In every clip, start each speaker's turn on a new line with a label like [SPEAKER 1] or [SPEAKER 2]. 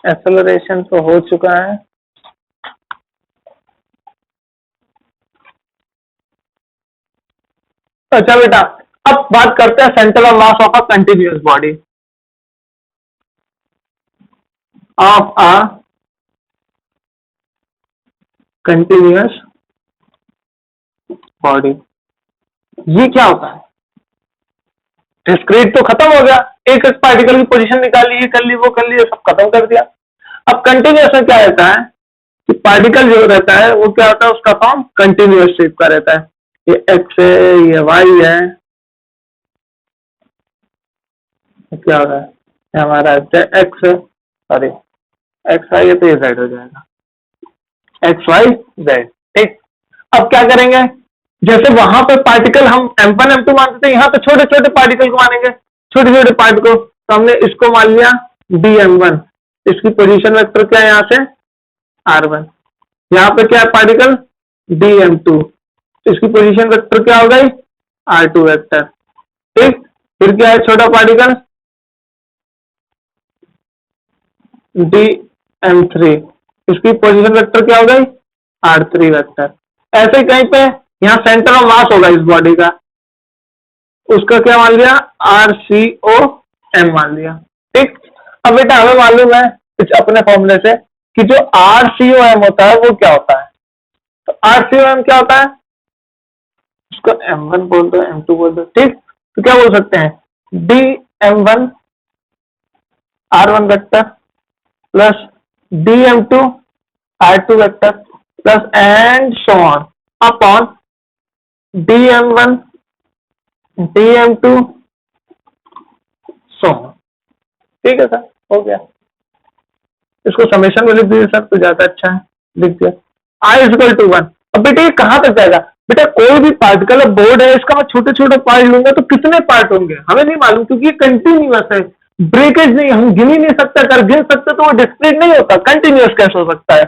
[SPEAKER 1] Acceleration तो हो चुका है। अच्छा बेटा, अब बात करते हैं centre of mass of a continuous body of a continuous body. ये क्या होता है? डिस्क्रीट तो खत्म हो गया, एक एक पार्टिकल की पोजीशन निकाली, ये कर ली, वो कर ली, सब खत्म कर दिया। अब कंटिन्यूअस में क्या रहता है कि पार्टिकल जो रहता है वो क्या होता है, उसका फॉर्म कंटिन्यूअस शेप का रहता है। ये एक्स है, ये वाई है, क्या हो रहा है, ये हमारा एक्स है, सॉरी एक्स वाई है तो ये जेड हो जाएगा, एक्स वाई जेड। ठीक, अब क्या करेंगे, जैसे वहां पे पार्टिकल हम m1 m2 मानते थे, यहाँ पे छोटे छोटे पार्टिकल को मानेंगे, छोटे छोटे पार्ट को। तो हमने इसको मान लिया dm1, इसकी पोजीशन वेक्टर क्या है यहाँ से r1। यहाँ पे क्या है पार्टिकल dm2, इसकी पोजीशन वेक्टर क्या हो गई r2 वेक्टर। ठीक, फिर क्या है छोटा पार्टिकल dm3, इसकी पोजीशन वेक्टर क्या हो गई r3 वेक्टर। ऐसे ही कहीं पे यहाँ सेंटर ऑफ मास होगा इस बॉडी का, उसका क्या मान लिया RCOM मान लिया। ठीक, अब बेटा हमें मालूम है इस अपने फॉर्मूले से कि जो RCOM होता है वो क्या होता है। तो RCOM क्या होता है, उसको M1 बोल दो, M2 बोल दो। ठीक, तो क्या बोल सकते हैं dm1 r1 vector plus dm2 r2 vector plus and so on upon dm1 dm2 so on. ठीक है सर, हो गया। इसको समेशन में लिख दीजिए सर तो ज्यादा अच्छा है, लिख दिया I=1। अब बेटे ये कहां तक जाएगा, बेटा कोई भी पार्टिकल बोर्ड है, इसका मैं छोटे छोटे पार्ट लूंगा तो कितने पार्ट होंगे हमें नहीं मालूम, क्योंकि ये कंटिन्यूअस है, ब्रेकेज नहीं, हम गिन ही नहीं सकते, अगर गिन सकते तो वो डिस्क्रीट नहीं होता, कंटिन्यूअस कैसे हो सकता है।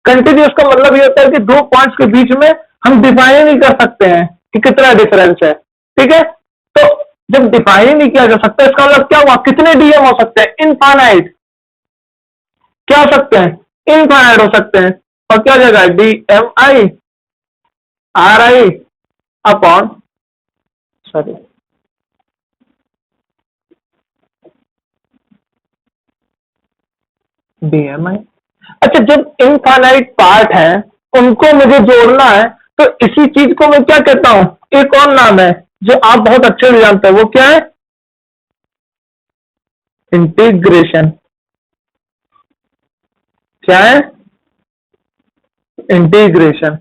[SPEAKER 1] कंटिन्यूअस का मतलब ये होता है कि दो पॉइंट्स के बीच में हम डिफाइन नहीं कर सकते हैं कि कितना डिफरेंस है। ठीक है, तो जब डिफाइन ही नहीं किया जा सकता, इसका मतलब क्या हुआ, कितने डीएम हो सकते हैं, इनफाइनाइट। क्या हो सकते हैं, इनफाइनाइट हो सकते हैं। और क्या हो जाएगा DMI RI upon sorry DMI। अच्छा, जब इनफाइनाइट पार्ट है उनको मुझे जोड़ना है, तो इसी चीज को मैं क्या कहता हूं, एक और नाम है जो आप बहुत अच्छे से जानते हैं, वो क्या है, इंटीग्रेशन। क्या है, इंटीग्रेशन।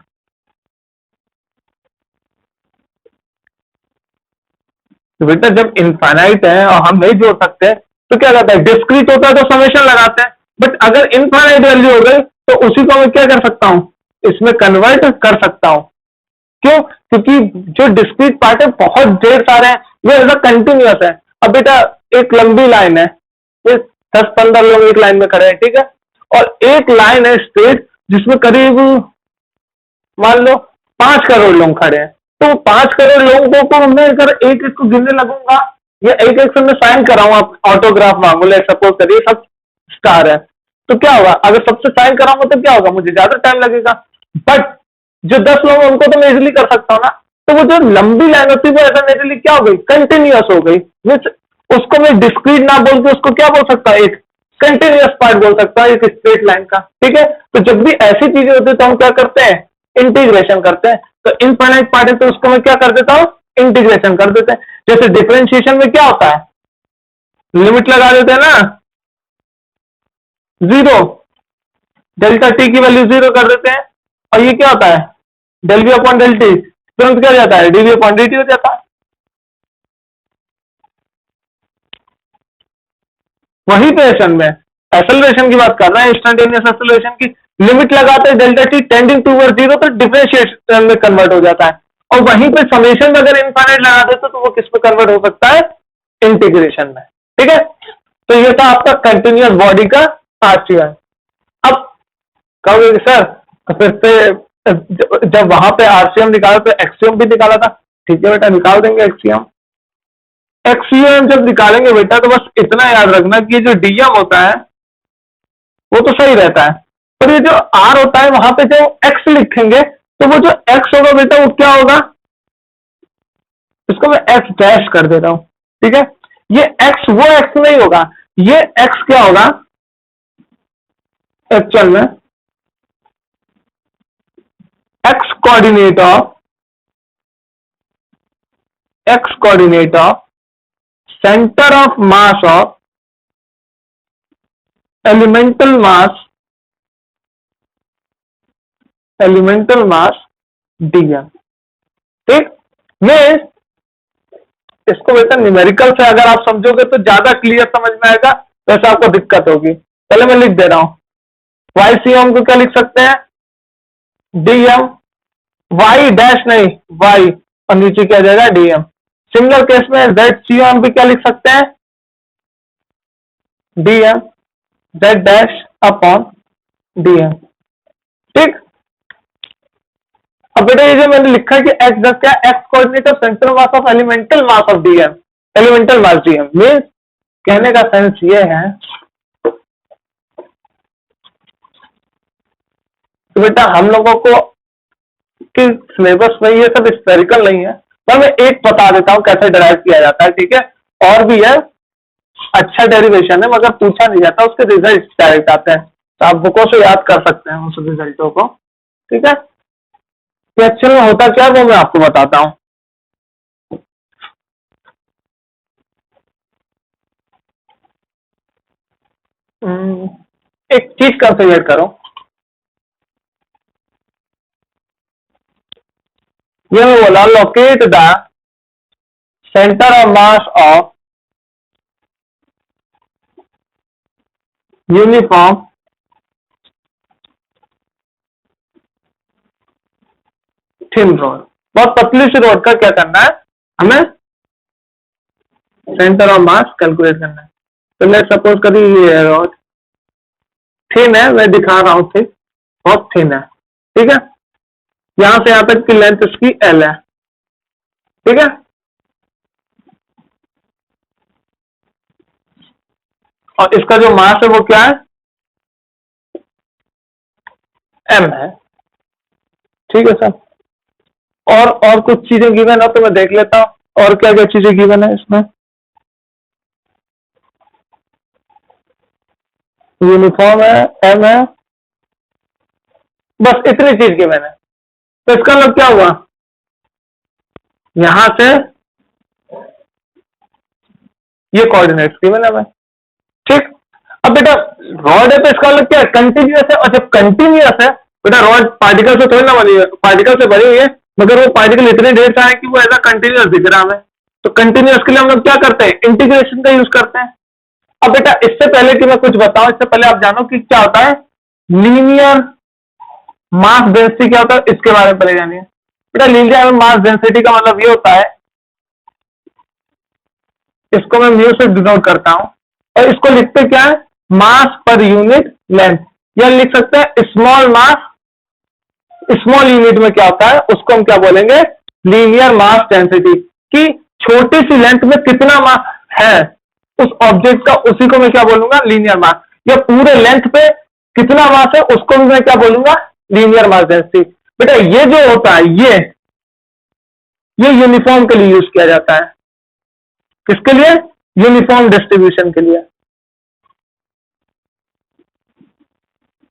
[SPEAKER 1] तो बेटा जब इनफाइनाइट है और हम नहीं जोड़ सकते तो क्या कहता है, डिस्क्रीट होता है तो समेशन लगाते हैं, बट अगर इनफाइनाइट वैल्यू हो गई तो उसी को मैं क्या कर सकता हूं, इसमें कन्वर्ट कर सकता हूं। क्यों, क्योंकि जो डिस्क्रीट पार्ट है बहुत ढेर सारे हैं, वो ऐसा कंटिन्यूअस है। अब बेटा एक लंबी लाइन है, ये 10-15 लोग एक लाइन में खड़े हैं, ठीक है, और एक लाइन है स्ट्रेट जिसमें करीब मान लो 5 करोड़ लोग खड़े हैं। तो 5 करोड़ लोगों को मैं अगर एक एक को गिनने लगूंगा या एक एक से मैं साइन कराऊंगा, ऑटोग्राफ मांगू, ले सपोज करिए सब स्टार है, तो क्या होगा, अगर सबसे साइन कराऊंगा तो क्या होगा, मुझे ज्यादा टाइम लगेगा। बट जो 10 लोग हैं उनको तो मैं इजिली कर सकता हूँ ना। तो वो जो लंबी लाइन होती है वो ऐसा नेचुरली क्या हो गई, कंटिन्यूअस हो गई। उसको मैं डिस्क्रीट ना बोल के उसको क्या बोल सकता है, एक कंटिन्यूअस पार्ट बोल सकता है, एक स्ट्रेट लाइन का। ठीक है, तो जब भी ऐसी चीजें होती है तो हम क्या करते हैं, इंटीग्रेशन करते हैं। तो इनफाइनाइट पार्ट है तो उसको मैं क्या कर देता हूं, इंटीग्रेशन कर देते हैं। जैसे डिफरेंशिएशन में क्या होता है, लिमिट लगा देते हैं ना, 0, डेल्टा टी की वैल्यू 0 कर देते हैं, और ये क्या होता है, del v upon del t, तुरंत क्या हो जाता है, डीवी अपॉन डी टी हो जाता है। वही पेशन में एक्सेलरेशन की बात कर रहे हैं, इंस्टेंटेनियस एक्सेलरेशन की, लिमिट लगाते हैं डेल्टा टी टेंडिंग टूवर्ड 0 तो डिफरेंशिएशन में कन्वर्ट हो जाता है। और वहीं पे समेशन में अगर इनफाइनाइट लगा देते तो वो किस में कन्वर्ट हो सकता है, इंटीग्रेशन में। ठीक है, तो ये था आपका कंटिन्यूअस बॉडी का आरसीआई। अब कहोगे सर तो फिर से जब वहां पे आरसीएम निकाला तो एक्सियम भी निकाला था, ठीक है बेटा निकाल देंगे एक्सियम। एक्सियम जब निकालेंगे बेटा तो बस इतना याद रखना कि जो डीएम होता है वो तो सही रहता है। पर ये जो आर होता है वहां पे जो एक्स लिखेंगे तो वो जो एक्स होगा बेटा वो क्या होगा, इसको मैं एक्स डैश कर देता हूं, ठीक है। ये एक्स वो एक्स नहीं होगा, ये एक्स क्या होगा एक्चुअल में, x coordinate of centre of mass of elemental mass DM, ठीक। मैं इसको बेटा न्यूमेरिकल से अगर आप समझोगे तो ज्यादा क्लियर समझ में आएगा, वैसे आपको दिक्कत होगी। पहले मैं लिख दे रहा हूं, वाई सी एम को क्या लिख सकते हैं, डीएम, वाई डैश नहीं वाई, और नीचे क्या जाएगा डीएम। सिंगल केस में जेड सी एम भी क्या लिख सकते हैं, DM Z dash upon DM, ठीक। अब बेटा ये जो मैंने लिखा है कि एक्स दस क्या, x coordinate of central mass of elemental mass of DM, elemental mass DM means कहने का सेंस ये है तो बेटा हम लोगों को कि सिलेबस में ये सब स्पेरिकल नहीं है, पर मैं एक बता देता हूं कैसे डिराइव किया जाता है, ठीक है। और भी है, अच्छा डेरिवेशन है मगर पूछा नहीं जाता, उसके रिजल्ट डायरेक्ट आते हैं, तो आप बुकों से याद कर सकते हैं उस रिजल्टों को, ठीक है। कि एक्चुअल में होता क्या वो मैं आपको बताता हूं। एक चीज कंसिडर करो, ये मैं बोला locate the centre of mass of uniform thin road, बहुत पतली सी रोड का क्या करना है हमें, सेंटर ऑफ मास कैलकुलेट करना है। तो लेट सपोज करिए ये रोड थिन है, मैं दिखा रहा हूं थिन, बहुत थिन है, ठीक है। यहां से यहां तक की लेंथ इसकी एल है, ठीक है। और इसका जो मास है वो क्या है, एम है, ठीक है सर। और कुछ चीजें गिवन हो तो मैं देख लेता हूं और क्या क्या चीजें गिवन है इसमें। यूनिफॉर्म है, एम है, बस इतनी चीज गिवन है। तो इसका मतलब क्या हुआ, यहां से ये कोऑर्डिनेट्स गिवन है मैं, ठीक। अब बेटा रॉड है तो इसका मतलब क्या है, कंटिन्यूअस है, और जब कंटिन्यूअस है बेटा रॉड पार्टिकल से थोड़ी ना बनी है, पार्टिकल से बनी हुई है, मगर वो पार्टिकल इतने देर से आए कि वो ऐसा कंटिन्यूअस दिख रहा है। तो कंटिन्यूअस के लिए हम लोग क्या करते हैं, इंटीग्रेशन का यूज करते हैं। अब बेटा इससे पहले कि मैं कुछ बताऊं, इससे पहले आप जानो कि क्या होता है लीनियर मास डेंसिटी, क्या होता है इसके बारे में पहले जानिए। बेटा लीनियर मास डेंसिटी का मतलब ये होता है, इसको मैं म्यू से डिनोट करता हूं, और इसको लिखते क्या है मास पर यूनिट लेंथ, या लिख सकते हैं स्मॉल मास, स्मॉल यूनिट में क्या होता है उसको हम क्या बोलेंगे लीनियर मास डेंसिटी, कि छोटी सी लेंथ में कितना मास है उस ऑब्जेक्ट का, उसी को मैं क्या बोलूंगा लीनियर मास। या पूरे लेंथ पे कितना मास है उसको भी मैं क्या बोलूंगा लीनियर मास डेंसिटी। बेटा ये जो होता है ये यूनिफॉर्म के लिए यूज किया जाता है, किसके लिए, यूनिफॉर्म डिस्ट्रीब्यूशन के लिए।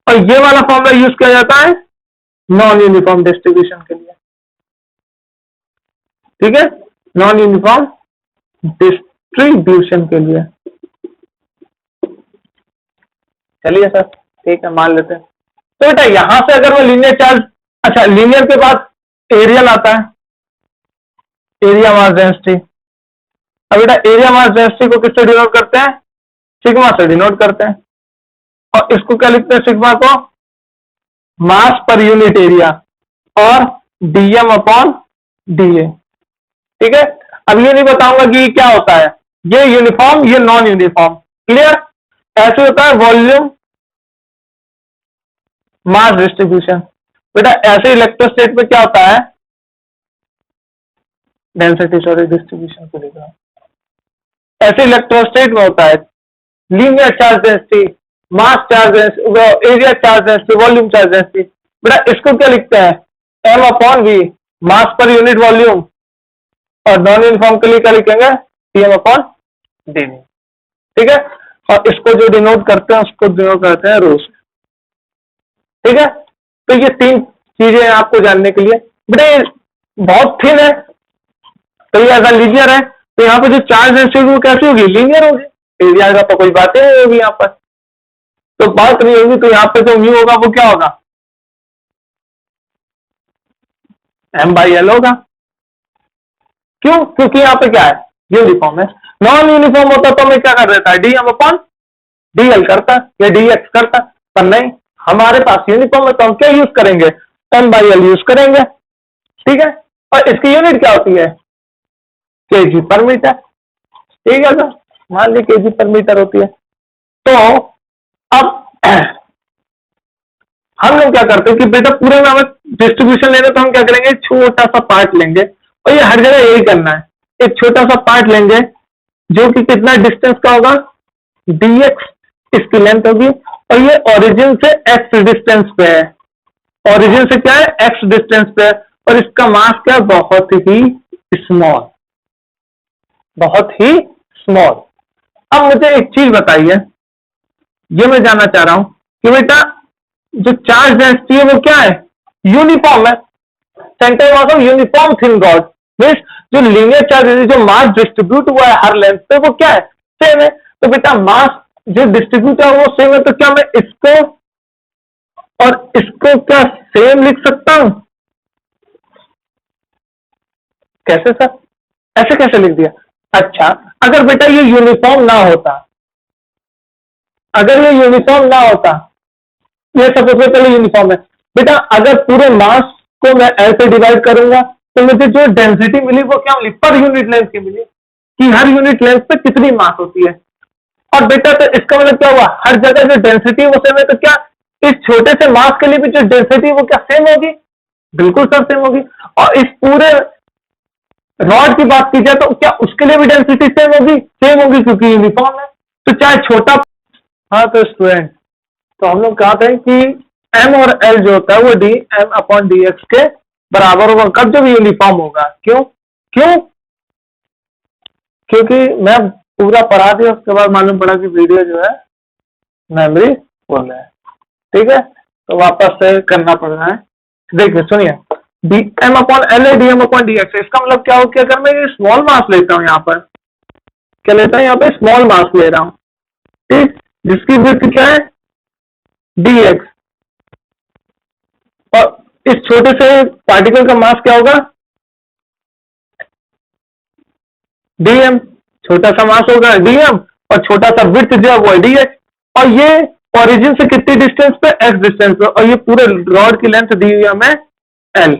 [SPEAKER 1] और ये वाला फॉर्मूला यूज किया जाता है नॉन यूनिफॉर्म डिस्ट्रीब्यूशन के लिए, ठीक है, नॉन यूनिफॉर्म डिस्ट्रीब्यूशन के लिए। चलिए सर ठीक है मान लेते हैं। तो बेटा यहां से अगर मैं लीनियर चार्ज, अच्छा लीनियर के बाद एरियल आता है, एरिया मास डेंसिटी। अब बेटा एरिया मास डेंसिटी को किससे डिनोट करते हैं, सिग्मा से डिनोट करते हैं, और इसको क्या लिखते हैं सिग्मा को मास पर यूनिट एरिया और डीएम अपॉन डीए, ठीक है। अब ये नहीं बताऊंगा कि क्या होता है, ये यूनिफॉर्म ये नॉन यूनिफॉर्म, क्लियर। ऐसे होता है वॉल्यूम मास डिस्ट्रीब्यूशन। बेटा ऐसे इलेक्ट्रोस्टेट में क्या होता है डेंसिटी, सॉरी डिस्ट्रीब्यूशन को लिख रहा हूं, ऐसे इलेक्ट्रोस्टेट में होता है linear charge density mass charge area charge density, volume charge density. बेटा इसको क्या लिखते हैं, एम अपॉन वी, मास पर यूनिट वॉल्यूम। और नॉन यूनिफॉर्म के लिए क्या लिखेंगे, टीएम अपॉन डी। ठीक है, और इसको जो डिनोट करते हैं उसको डिनोट करते हैं रो से। ठीक है, तो ये तीन चीजें हैं आपको जानने के लिए। बेटे बहुत थिन है तो ये ऐसा लीनियर है, तो यहाँ पे जो चार्ज डेंसिटी वो कैसी होगी, लीनियर होगी। एरिया का तो कोई बात ही नहीं होगी यहाँ पर, तो बात नहीं होगी। तो यहाँ पे जो म्यू होगा वो क्या होगा, एम बाई एल होगा। क्यों, क्योंकि यहाँ पे क्या है, यूनिफॉर्म है। नॉन यूनिफॉर्म होता तो मैं क्या कर देता है, d m upon d l करता या डी एक्स करता, पर नहीं, हमारे पास यूनिफॉर्म है तो हम क्या यूज करेंगे, एम बाई एल यूज करेंगे। ठीक है, और इसकी यूनिट क्या होती है, केजी पर मीटर। ठीक है सर, मान ली केजी पर मीटर होती है। तो अब हम लोग क्या करते हैं कि बेटा पूरे में हमें डिस्ट्रीब्यूशन लेना, तो हम क्या करेंगे, छोटा सा पार्ट लेंगे, और ये हर जगह यही करना है। एक छोटा सा पार्ट लेंगे जो कि कितना डिस्टेंस का होगा, dx इसकी लेंथ होगी, और ये ओरिजिन से x डिस्टेंस पे है। ओरिजिन से क्या है, x डिस्टेंस पे है, और इसका मास क्या है, बहुत ही स्मॉल, बहुत ही स्मॉल। अब मुझे एक चीज बताइए, ये मैं जानना चाह रहा हूं कि बेटा जो चार्ज डेंसिटी है वो क्या है, यूनिफॉर्म है। Centre mass of uniform thin rod means जो लीनियर चार्ज जो मास डिस्ट्रीब्यूट हुआ है हर लेंथ पे वो क्या है, सेम है। तो बेटा मास जो डिस्ट्रीब्यूट है वो सेम है, तो क्या मैं इसको और इसको क्या सेम लिख सकता हूं, कैसे सर, ऐसे कैसे लिख दिया। अच्छा, अगर बेटा ये यूनिफॉर्म ना होता, अगर ये यूनिफॉर्म ना होता, ये सपोज पहले यूनिफॉर्म है बेटा, अगर पूरे मास को मैं एल से डिवाइड करूंगा तो मुझे जो डेंसिटी मिली वो क्या मिली, पर यूनिट लेंथ की मिली, कि हर यूनिट लेंथ पे कितनी मास होती है। और बेटा तो इसका मतलब क्या हुआ, हर जगह जो डेंसिटी वो सेम है, तो क्या इस छोटे से मास के लिए भी जो डेंसिटी वो क्या सेम होगी, बिल्कुल सर सेम होगी। और इस पूरे रॉड की बात की जाए तो क्या उसके लिए भी डेंसिटी सेम होगी क्योंकि यूनिफॉर्म है। तो चाहे छोटा, हाँ तो स्टूडेंट, तो हम लोग कहा थे कि एम और एल जो होता है वो d m upon d x के बराबर होगा, कब, जब यूनिफॉर्म होगा। क्यों, क्यों, क्योंकि मैं पूरा पढ़ा दिया, उसके बाद मालूम पड़ा कि वीडियो जो है मेमोरी फुल है। ठीक है, तो वापस से करना पड़ रहा है। देखिए सुनिए, डी एम अपॉन एल है d m upon d x, इसका मतलब क्या हो, कि अगर मैं स्मॉल मास लेता हूँ, यहाँ पर क्या लेता हूँ, यहाँ पे स्मॉल मास ले रहा हूँ, ठीक, जिसकी विड्थ क्या है डी एक्स, और इस छोटे से पार्टिकल का मास क्या होगा डीएम, छोटा सा मास होगा डीएम, और छोटा सा विड्थ जो है वो है डीएक्स, और ये ओरिजिन से कितनी डिस्टेंस पे, एक्स डिस्टेंस पे, और ये पूरे रॉड की लेंथ दी हुई है हमें एल।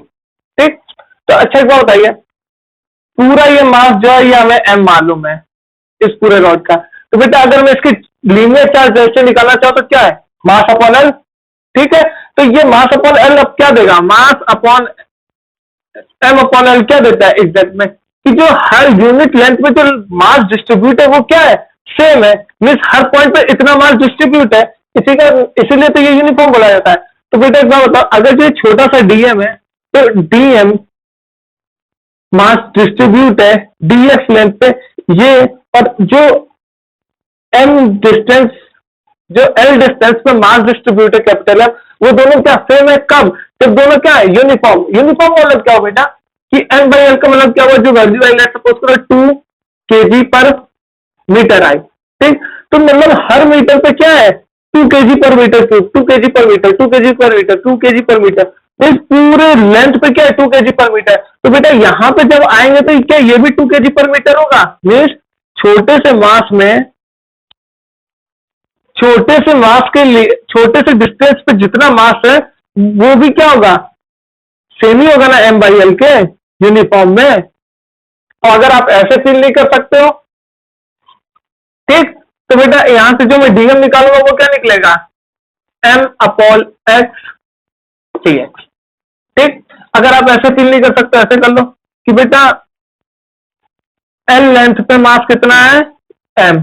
[SPEAKER 1] ठीक, तो अच्छा एक बात बताइए, पूरा ये मास जो है ये हमें एम मालूम है इस पूरे रॉड का, तो बेटा अगर मैं इसकी लीनियर चार्ज डेंसिटी निकालना चाहूँ तो क्या है, मास अपॉन एल। ठीक है, तो ये मास अपॉन एल अब क्या देगा, mass upon m upon l क्या देता है एग्जैक्ट में, कि जो हर यूनिट लेंथ में जो मास डिस्ट्रीब्यूट है वो क्या है, सेम है, मीन्स हर पॉइंट पे इतना मास डिस्ट्रीब्यूट है, इसीलिए तो ये यूनिफॉर्म बोला जाता है। तो बेटा एक बात बताओ, अगर ये छोटा सा डीएम है तो डीएम मास डिस्ट्रीब्यूट है डीएक्स लेंथ पे, ये और जो एम डिस्टेंस, जो एल डिस्टेंस पे मास डिस्ट्रीब्यूट है कैपिटल एम, वो दोनों क्या सेम है, कब, जब दोनों क्या है यूनिफॉर्म। यूनिफॉर्म मतलब क्या हो बेटा, कि एम बाई एल का मतलब क्या हुआ, जो वैल्यू आई लेट सपोज करो 2 केजी पर मीटर आई, ठीक, तो मतलब हर मीटर पे क्या है 2 केजी पर मीटर क्यूब, 2 केजी पर मीटर, 2 केजी पर मीटर, 2 केजी पर मीटर, इस पूरे लेंथ पे क्या है 2 केजी पर मीटर। तो बेटा यहाँ पे जब आएंगे तो क्या ये भी 2 केजी पर मीटर होगा, मीन्स छोटे से मास में, छोटे से मास के लिए, छोटे से डिस्टेंस पे जितना मास है वो भी क्या होगा, सेम ही होगा ना एम बाई एल के यूनिफॉर्म में। और अगर आप ऐसे फील नहीं कर सकते हो, ठीक, तो बेटा यहां से जो मैं डीएम निकालूंगा वो क्या निकलेगा, m upon x t x. ठीक, अगर आप ऐसे फील नहीं कर सकते ऐसे कर लो कि बेटा एल लेंथ पे मास कितना है एम,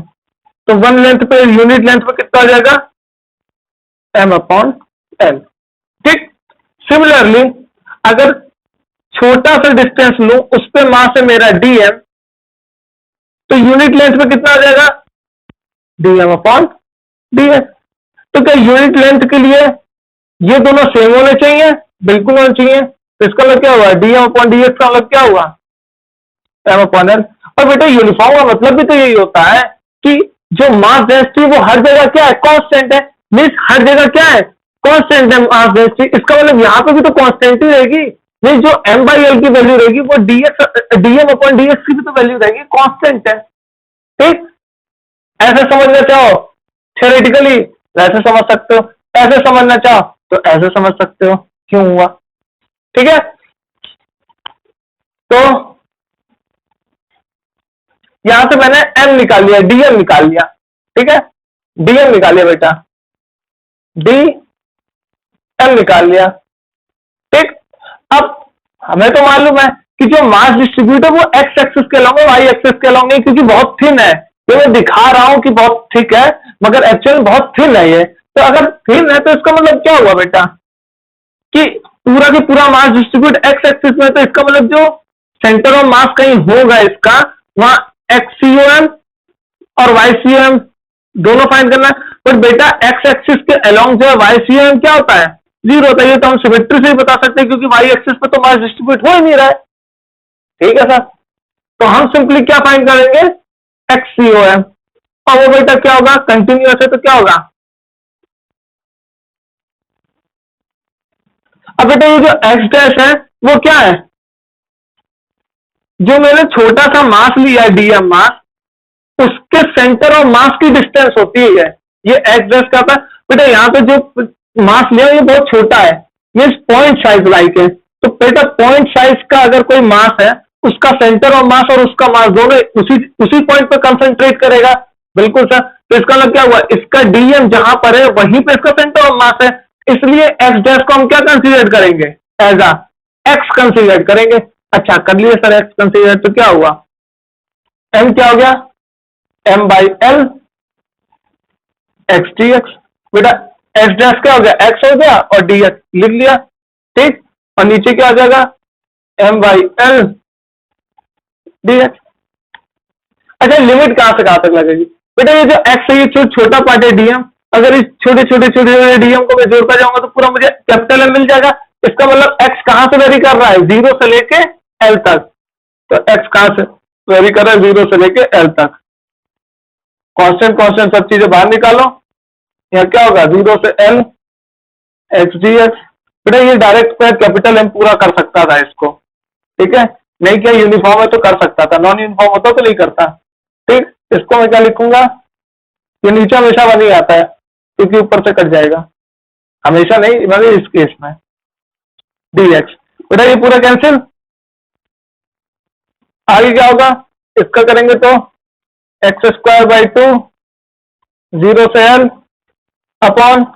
[SPEAKER 1] तो वन लेंथ पे यूनिट लेंथ पे कितना आ जाएगा m अपॉन l। ठीक, सिमिलरली अगर छोटा सा डिस्टेंस लूं, उस पे मास है मेरा dm, तो यूनिट लेंथ पे कितना आ जाएगा, dm अपॉन ds। तो क्या यूनिट लेंथ के लिए ये दोनों सेम होने चाहिए, बिल्कुल होने चाहिए। तो इसका मतलब क्या हुआ, dm अपॉन ds का मतलब क्या हुआ, m अपॉन l। और बेटा यूनिफॉर्म का मतलब भी तो यही होता है कि जो मास डेंसिटी वो हर जगह क्या है, कांस्टेंट है। मींस हर जगह क्या है, कांस्टेंट है मास डेंसिटी। इसका मतलब यहां पे भी तो कांस्टेंट ही रहेगी। नहीं, जो m बाई एल की वैल्यू रहेगी वो dm अपॉन ds की भी तो वैल्यू रहेगी, कांस्टेंट है। ठीक, ऐसे समझना चाहो थियोरेटिकली ऐसे समझ सकते हो, ऐसे समझना चाहो तो ऐसे समझ सकते हो, क्यों हुआ। ठीक है, तो यहां से मैंने m निकाल लिया, dm निकाल लिया। ठीक है, dm निकाल लिया बेटा, dm निकाल लिया। ठीक, अब हमें तो मालूम है कि जो मास डिस्ट्रीब्यूट है वो एक्स एक्सिस के अलॉन्ग है, वाई एक्सिस के अलॉन्ग नहीं, क्योंकि बहुत थिन है। ये मैं दिखा रहा हूं कि बहुत थिक है, मगर एक्चुअल बहुत थिन है ये। तो अगर थिन है तो इसका मतलब क्या हुआ बेटा, कि पूरा की पूरा मास डिस्ट्रीब्यूट एक्स एक्सिस में। तो इसका मतलब जो सेंटर ऑफ मास कहीं होगा इसका, वहां एक्ससीओएम और वाईसीओएम दोनों फाइंड करना है। बट बेटा एक्स एक्सिस के अलोंग जो है वाईसीओएम क्या होता है, जीरो होता है। ये तो हम सिमेट्री से ही बता सकते हैं, क्योंकि वाई एक्सिस पे तो मास डिस्ट्रीब्यूट हो ही नहीं रहा है। ठीक है सर, तो हम सिंपली क्या फाइंड करेंगे, एक्ससीओएम। और वो बेटा क्या होगा, कंटिन्यूअस है तो क्या होगा। अब बेटा ये जो एक्स डैश है वो क्या है, जो मैंने छोटा सा मास लिया है डीएम मास, उसके सेंटर ऑफ मास की डिस्टेंस होती है ये एक्स डैश का था। बेटा यहाँ पे जो मास लिया ये बहुत छोटा है, मीन्स पॉइंट साइज लाइक है। तो बेटा पॉइंट साइज का अगर कोई मास है, उसका सेंटर ऑफ मास और उसका मास दोनों उसी उसी पॉइंट पे कंसंट्रेट करेगा। बिल्कुल सर, तो इसका मतलब क्या हुआ, इसका डीएम जहां पर है वहीं पे इसका सेंटर ऑफ मास है, इसलिए एक्स डैश को हम क्या कंसीडर करेंगे, एज अ एक्स कंसीडर करेंगे। अच्छा कर लिए सर एक्स कंसीडर, तो क्या हुआ, एम क्या हो गया, m by l x d x. बेटा एक्स डैश क्या हो गया, एक्स हो गया और डी एक्स लिख लिया। ठीक, और नीचे क्या आ जाएगा, m by l d x. अच्छा लिमिट कहां से कहां तक लगेगी, बेटा ये जो एक्स है ये छोटा पार्ट है डीएम, अगर इस छोटे छोटे छोटे डीएम को मैं जोड़ता जाऊंगा तो पूरा मुझे कैपिटल एम मिल जाएगा। इसका मतलब एक्स कहां से वेरी कर रहा है, जीरो से लेके एल तक। तो एक्स कहां से वेरी कर रहा है, जीरो से लेके एल तक। कांस्टेंट कांस्टेंट सब चीजें बाहर निकालो, यहाँ क्या होगा, जीरो से एल एक्स डी एक्स। बेटा ये डायरेक्ट पे कैपिटल एम पूरा कर सकता था इसको। ठीक है, नहीं क्या यूनिफॉर्म है तो कर सकता था, नॉन यूनिफॉर्म होता तो नहीं करता। ठीक, इसको मैं क्या लिखूंगा, ये नीचे हमेशा बनी आता है क्योंकि ऊपर से कट जाएगा, हमेशा नहीं मतलब इस केस में डी एक्स। बेटा ये पूरा कैंसिल, आगे क्या होगा, इसका करेंगे तो x square by two, zero से एल अपॉन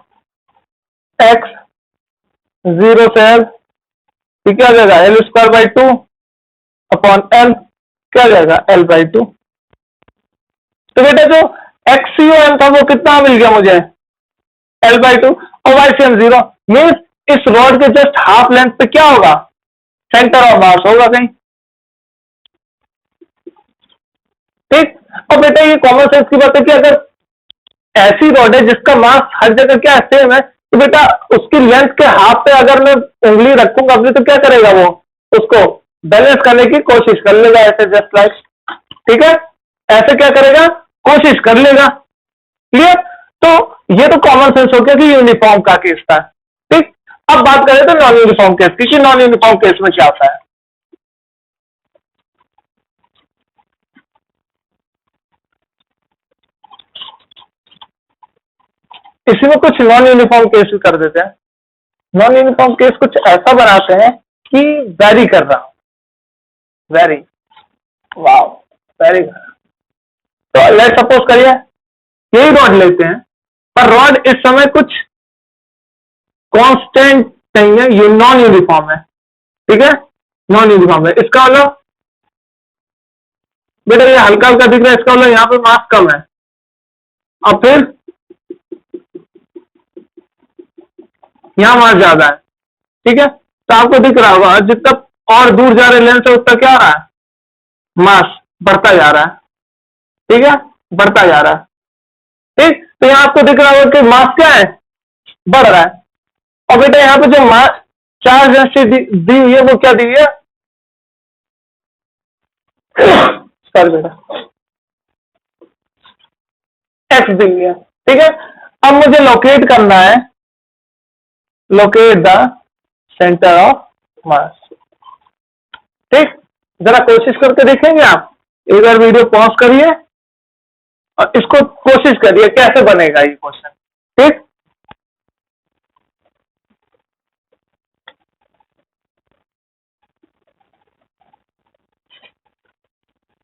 [SPEAKER 1] एक्स, जीरो से एल, क्या आ जाएगा, L square by two upon l, क्या आ जाएगा, एल बाई टू। तो बेटा जो एक्सीओ एम था वो कितना मिल गया मुझे, एल बाई टू, और y c m zero. Means इस रॉड के जस्ट हाफ लेंथ पे क्या होगा, सेंटर ऑफ मास होगा कहीं। ठीक, और बेटा ये कॉमन सेंस की बात है कि अगर ऐसी रॉड है जिसका मास हर जगह क्या सेम है, तो बेटा उसकी लेंथ के हाफ पे अगर मैं उंगली रखूंगा अपनी तो क्या करेगा, वो उसको बैलेंस करने की कोशिश कर लेगा, ऐसे जस्ट लाइक। ठीक है, ऐसे क्या करेगा, कोशिश कर लेगा। क्लियर, तो ये तो कॉमन सेंस हो गया कि यूनिफॉर्म का केस था। ठीक, अब बात करें तो नॉन यूनिफॉर्म केस की, नॉन यूनिफॉर्म केस में क्या होता है। इसी में कुछ नॉन यूनिफॉर्म केस भी कर देते हैं। नॉन यूनिफॉर्म केस कुछ ऐसा बनाते हैं कि वैरी कर रहा हूं, वैरी, वाओ, वैरी। तो लेट सपोज करिए यही रॉड लेते हैं, पर रॉड इस समय कुछ कांस्टेंट नहीं है, ये नॉन यूनिफॉर्म है। ठीक है, नॉन यूनिफॉर्म है, इसका मतलब बेटा ये हल्का हल्का दिख रहा है, इसका मतलब यहाँ पे मास कम है। और फिर यहाँ मास ज्यादा है, ठीक है। तो आपको दिख रहा होगा जितना और दूर जा रहे लेंस से उतना क्या आ रहा है, मास बढ़ता जा रहा है, ठीक है, बढ़ता जा रहा है, ठीक। तो यहाँ आपको दिख रहा होगा कि मास क्या है, बढ़ रहा है। और बेटा यहाँ पे जो मास चार्ज डेंसिटी दी हुई है वो क्या दी हुई है, सॉरी बेटा, एक्स दी हुई है, ठीक है। अब मुझे लोकेट करना है, locate the centre of mass, ठीक। जरा कोशिश करके देखेंगे आप, एक बार वीडियो पॉज करिए और इसको कोशिश करिए कैसे बनेगा ये क्वेश्चन, ठीक।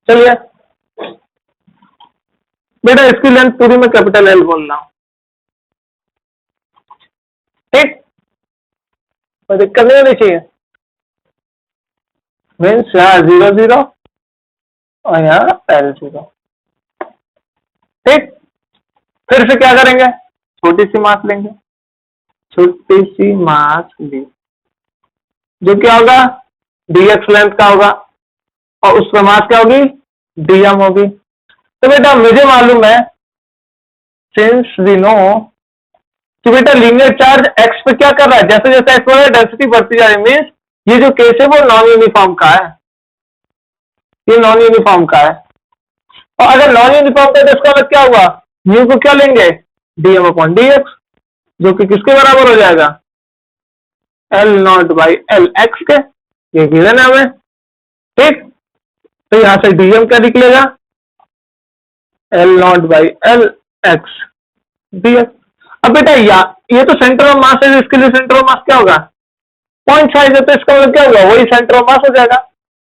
[SPEAKER 1] चलिए बेटा इसकी लेंथ पूरी में कैपिटल एल बोल रहा हूं, ठीक, कोई दिक्कत नहीं होनी चाहिए। मीन्स यहाँ 0 0 और यहाँ एल 0, ठीक। फिर से क्या करेंगे, छोटी सी मास लेंगे, छोटी सी मास ली, जो क्या होगा, dx लेंथ का होगा और उसका मास क्या होगी, dm होगी। तो बेटा मुझे मालूम है, सिंस वी नो कि बेटा लीनियर चार्ज x पे क्या कर रहा है, जैसे जैसे x बढ़ रहा है डेंसिटी बढ़ती जा रही है। मीन्स ये जो केस है वो नॉन यूनिफॉर्म का है, ये नॉन यूनिफॉर्म का है। और अगर नॉन यूनिफॉर्म का तो इसका मतलब क्या हुआ, म्यू को क्या लेंगे, dm अपॉन dx, जो कि किसके बराबर हो जाएगा, L not by l x के, ये गिवन है हमें, ठीक। तो यहां से dm क्या निकलेगा, L not by l x dx। अब बेटा ये तो सेंटर ऑफ मास है, इसके लिए सेंटर ऑफ मास क्या होगा, पॉइंट साइज है, तो इसका मतलब क्या होगा, वही सेंटर ऑफ मास हो जाएगा।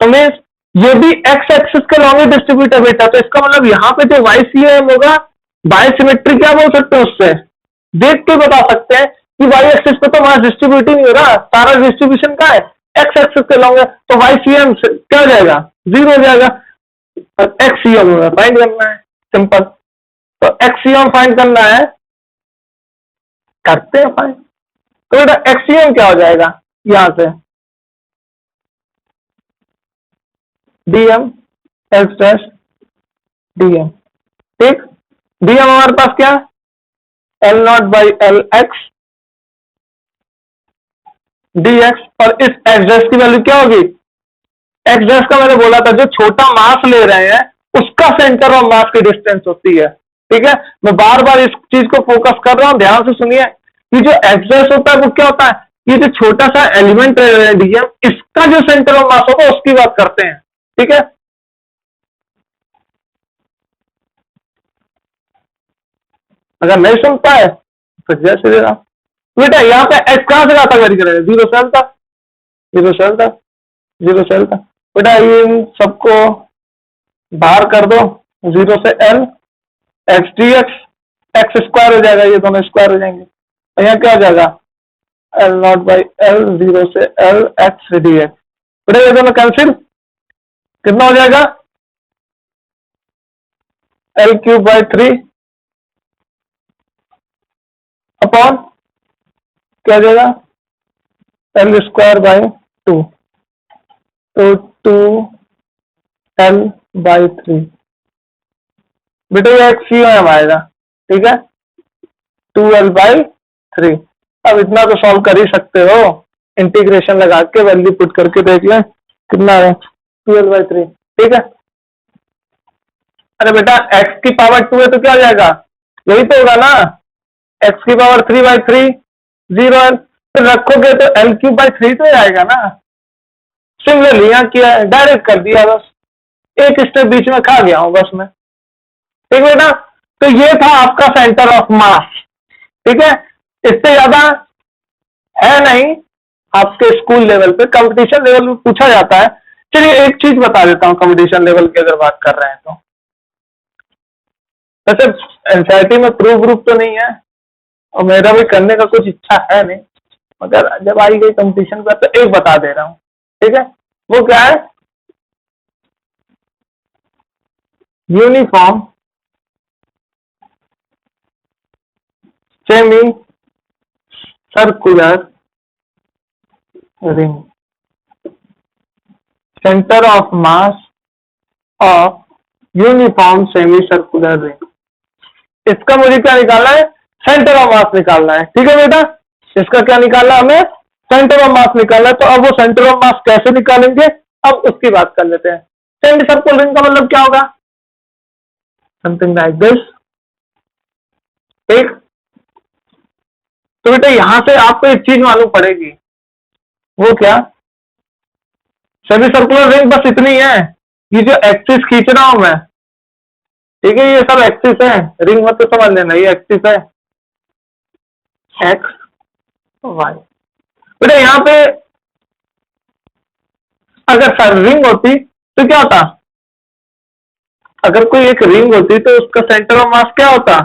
[SPEAKER 1] तो मीन्स ये भी एक्स एक्सिस के लॉन्ग डिस्ट्रीब्यूट है बेटा, तो इसका मतलब यहाँ पे जो वाई सी एम होगा, बायोसिमेट्री क्या बोल सकते हैं, उससे देख के बता सकते हैं कि वाई एक्सिस पे तो मास डिस्ट्रीब्यूट ही नहीं हो रहा, सारा डिस्ट्रीब्यूशन का है एक्स एक्सिस के लॉन्ग है, तो वाई सी एम क्या हो जाएगा, 0 हो जाएगा। एक्स सी एम फाइंड करना है, सिंपल। तो एक्स सी एम फाइंड करना है, करते हैं फाइंड। तो बेटा एक्स सी एम क्या हो जाएगा, यहां से डीएम एक्स डैश डीएम, ठीक। डीएम हमारे पास क्या, l not by l x d x, और इस एक्स डैश की वैल्यू क्या होगी, एक्स डैश का मैंने बोला था जो छोटा मास ले रहे हैं उसका सेंटर ऑफ मास की डिस्टेंस होती है, ठीक है। मैं बार बार इस चीज को फोकस कर रहा हूं, ध्यान से सुनिए कि जो एक्स डैश होता है वो क्या होता है, ये जो छोटा सा एलिमेंट ले रहे हैं डीएम, इसका जो सेंटर ऑफ मास होगा उसकी बात करते हैं, ठीक है। अगर नहीं सुन पाए तो जैसे दे रहा बेटा, यहाँ पे एक्स कहां से आता वेरी करेगा, 0 से एल था, 0 से एल था, 0 से एल था। बेटा ये इन सबको बाहर कर दो, 0 से L x d x, x square हो जाएगा, ये दोनों स्क्वायर हो जाएंगे, और यहाँ क्या हो जाएगा, एल नॉट बाई एल 0 से एल एक्स डी एक्स। बेटा ये दोनों कैंसिल, कितना हो जाएगा, एल क्यूब बाई 3 अपॉन क्या हो जाएगा, एल स्क्वायर बाई 2, तो 2 एल बाई 3। बेटा ये एक्स सी एम आएगा, ठीक है, 2l बाई 3। अब इतना तो सॉल्व कर ही सकते हो, इंटीग्रेशन लगा के वैल्यू पुट करके देख लें कितना है, 2l/3, ठीक है। अरे बेटा x की पावर 2 है तो क्या हो जाएगा, यही तो होगा ना, x की पावर 3/3 0l, फिर रखोगे तो l³/3 तो आएगा ना। सिमिलरली यहाँ किया है, डायरेक्ट कर दिया, बस एक स्टेप बीच में खा गया हूं बस मैं, ठीक है ना। तो ये था आपका सेंटर ऑफ मास, ठीक है। इससे ज्यादा है नहीं, आपके स्कूल लेवल पे कंपटीशन लेवल पे पूछा जाता है। चलिए एक चीज बता देता हूँ, कंपटीशन लेवल की अगर बात कर रहे हैं तो वैसे एनसीईआरटी में प्रूफ तो नहीं है और मेरा भी करने का कुछ इच्छा है नहीं, मगर जब आई गई कंपटीशन पर तो एक बता दे रहा हूँ, ठीक है। वो क्या है, uniform semi circular ring, centre of mass of uniform semi circular ring. इसका मुझे क्या निकालना है? सेंटर ऑफ मास निकालना है। ठीक है बेटा, इसका क्या निकालना है हमें? सेंटर ऑफ मास निकालना है। तो अब वो सेंटर ऑफ मास कैसे निकालेंगे, अब उसकी बात कर लेते हैं। सेमी सर्कुलर रिंग का मतलब क्या होगा? Something like this. ठीक, तो बेटा यहां से आपको एक चीज मालूम पड़ेगी, वो क्या? सेमी सर्कुलर रिंग बस इतनी है, ये जो एक्सिस खींच रहा हूं मैं, ठीक है, ये सब एक्सिस है, रिंग मत तो समझ लेना, ये एक्सिस है, एक्स वाई। बेटा यहाँ पे अगर सर रिंग होती तो क्या होता? अगर कोई एक रिंग होती तो उसका सेंटर ऑफ मास क्या होता?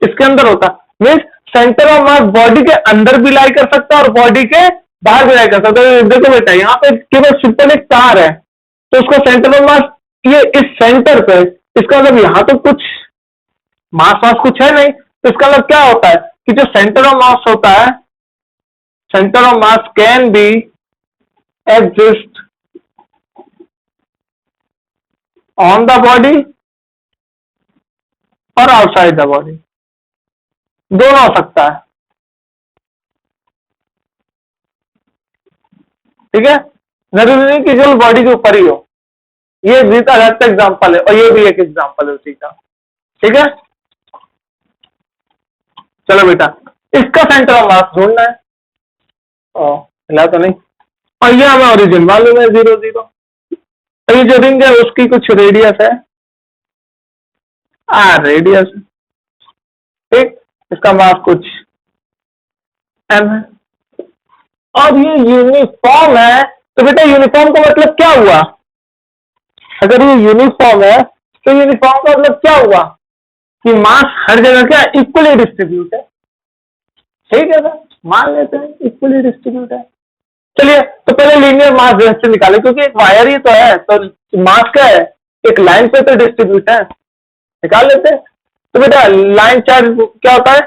[SPEAKER 1] इसके अंदर होता। Means centre of mass body के अंदर भी लाई कर सकता है और बॉडी के बाहर भी लाई कर सकता है। देखो बेटा यहाँ पे केवल सिंपल एक तार है, तो उसका सेंटर ऑफ मास ये इस सेंटर पे, इसका मतलब यहाँ तो कुछ मास वास कुछ है नहीं, तो इसका मतलब क्या होता है कि जो सेंटर ऑफ मास होता है, centre of mass can be exist on the body और आउटसाइड द बॉडी, दोनों हो सकता है। ठीक है, जरूरी नहीं कि जो बॉडी के ऊपर ही हो। ये भी अलग एग्जाम्पल है और ये भी एक एग्जाम्पल है उसी का। ठीक है, चलो बेटा इसका सेंटर ऑफ मास ढूंढना है। हिला तो नहीं, और ये हमें ओरिजिन मालूम है 0 0। तो ये जो रिंग है उसकी कुछ रेडियस है, रेडियस, ठीक, इसका मास कुछ m है, और ये यूनिफॉर्म है। तो बेटा यूनिफॉर्म का मतलब क्या हुआ? अगर ये यूनिफॉर्म है तो यूनिफॉर्म का मतलब क्या हुआ कि मास हर जगह क्या इक्वली डिस्ट्रीब्यूट है। ठीक है सर, मान लेते हैं इक्वली डिस्ट्रीब्यूट है। चलिए तो पहले लीनियर मास डेंसिटी निकाले, क्योंकि एक वायर ही तो है, तो मास क्या है, एक लाइन पे तो डिस्ट्रीब्यूट है, निकाल लेते हैं। तो बेटा लाइन चार्ज क्या होता है?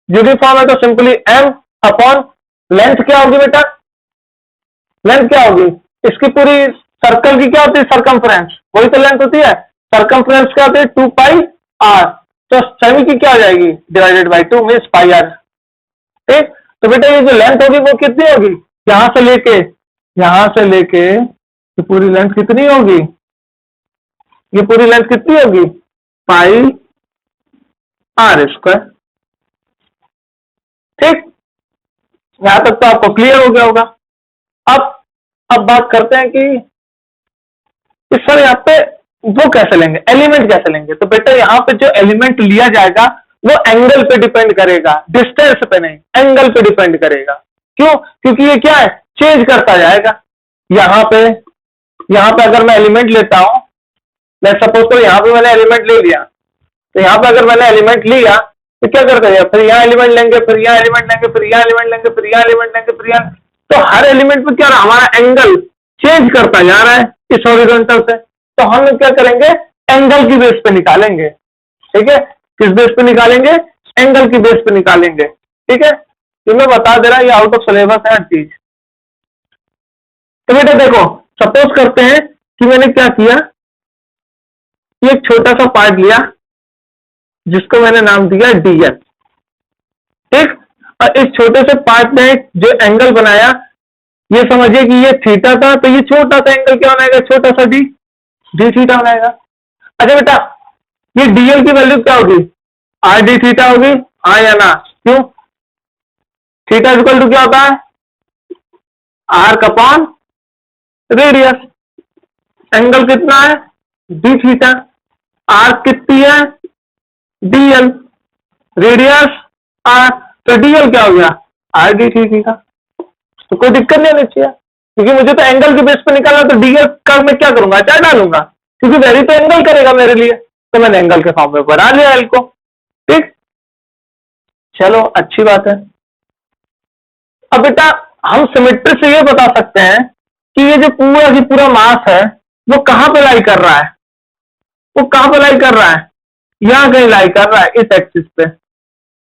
[SPEAKER 1] यूनिफॉर्म है तो सिंपली m अपॉन लेंथ क्या होगी बेटा? लेंथ क्या होगी इसकी? पूरी सर्कल की क्या होती है? सरकमफ्रेंस, वही तो लेंथ होती है। सरकमफ्रेंस क्या होती है? 2 पाई r। तो सेमी की क्या हो जाएगी? Divided by 2 means pi r। ठीक, तो बेटा ये जो लेंथ होगी वो कितनी होगी? यहां से लेके तो पूरी लेंथ कितनी होगी? ये पूरी लेंथ कितनी होगी? पाई r स्क्वायर। ठीक, यहां तक तो आपको क्लियर हो गया होगा। अब बात करते हैं कि इस सर यहाँ पे वो कैसे लेंगे, एलिमेंट कैसे लेंगे? तो बेटा यहाँ पे जो एलिमेंट लिया जाएगा वो एंगल पे डिपेंड करेगा, डिस्टेंस पे नहीं, एंगल पे डिपेंड करेगा। क्यों? क्योंकि ये क्या है, चेंज करता जाएगा। यहाँ पे अगर मैं एलिमेंट लेता हूं, लेट्स सपोज तो यहाँ पे मैंने एलिमेंट ले लिया, तो यहाँ पे अगर मैंने एलिमेंट लिया तो क्या करता है, फिर यहाँ एलिमेंट लेंगे, फिर यहाँ एलिमेंट लेंगे, फिर यहाँ एलिमेंट लेंगे, फिर यहाँ एलिमेंट लेंगे, फिर यहाँ, तो हर एलिमेंट पे क्या रहा, हमारा एंगल चेंज करता जा रहा है इस हॉरिजॉन्टल से। तो हम क्या करेंगे, एंगल की बेस पे निकालेंगे। ठीक है, किस बेस पे निकालेंगे? एंगल की बेस पे निकालेंगे। ठीक है, तो मैं बता दे रहा ये आउट ऑफ सिलेबस है हर चीज। तो बेटा देखो, सपोज करते हैं कि मैंने क्या किया, ये एक छोटा सा पार्ट लिया जिसको मैंने नाम दिया dl। ठीक, और इस छोटे से पार्ट में जो एंगल बनाया, ये समझिए कि ये थीटा था, तो ये छोटा सा एंगल क्या बनाएगा, छोटा सा डी थीटा बनाएगा। अच्छा बेटा ये dl की वैल्यू क्या होगी? आर डी थीटा होगी, हाँ या ना? क्यों? थीटा इक्वल टू क्या होता है? Arc upon radius. एंगल कितना है? D theta. आर्क कितनी है? dl। रेडियस आर, तो dl क्या हो गया? Are d theta. तो कोई दिक्कत नहीं होनी चाहिए, क्योंकि मुझे तो एंगल के बेस पे निकालना, तो dl का मैं क्या करूंगा, चार डालूंगा, क्योंकि वेरी तो एंगल करेगा मेरे लिए, तो मैंने एंगल के फॉर्म में बना लिया एल को। ठीक, चलो अच्छी बात है। अब बेटा हम सिमेट्री से ये बता सकते हैं कि ये जो पूरा की पूरा मास है वो कहां पे लाई कर रहा है, वो कहां पे लाई कर रहा है? यहां कहीं लाई कर रहा है, इस एक्सिस पे।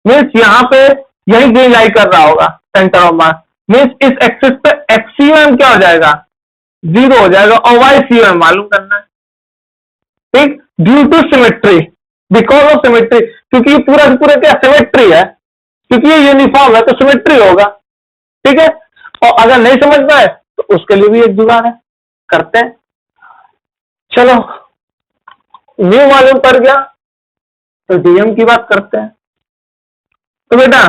[SPEAKER 1] मीन्स यहाँ पे यही कहीं लाई कर रहा होगा सेंटर ऑफ मास, मीन्स इस एक्सिस पे एक्सीएम क्या हो जाएगा, 0 हो जाएगा, और वाई सीएम मालूम करना है। ठीक, due to symmetry, because of symmetry, क्योंकि ये पूरा पूरा क्या सिमेट्री है, क्योंकि ये यूनिफॉर्म है तो सिमेट्री होगा। ठीक है, और अगर नहीं समझ पाए तो उसके लिए भी एक जुगाड़ है, करते हैं। चलो, न्यू मालूम पड़ गया तो डीएम की बात करते हैं। तो बेटा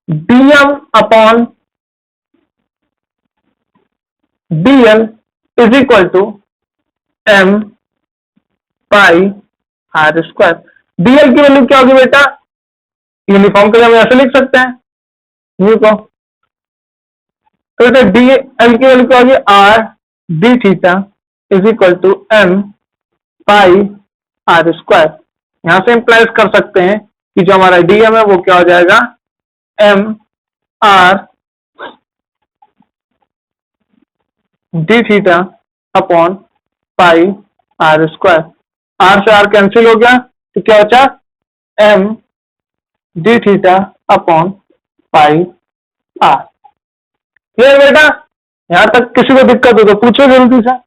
[SPEAKER 1] d m upon d l is equal to m pi r square. D l की वैल्यू क्या होगी बेटा, यूनिफॉर्म के लिए हम ऐसे लिख सकते हैं न्यू को। तो बेटा डीएल की वैल्यू क्या होगी, r d theta is equal to m pi r square. यहां से इंप्लाइज कर सकते हैं कि जो हमारा डीएम है वो क्या हो जाएगा, m r d theta upon pi r square. R से आर कैंसिल हो गया तो क्या बचा, m d theta upon pi r. Clear बेटा, यहां तक किसी को दिक्कत हो तो पूछो जल्दी से।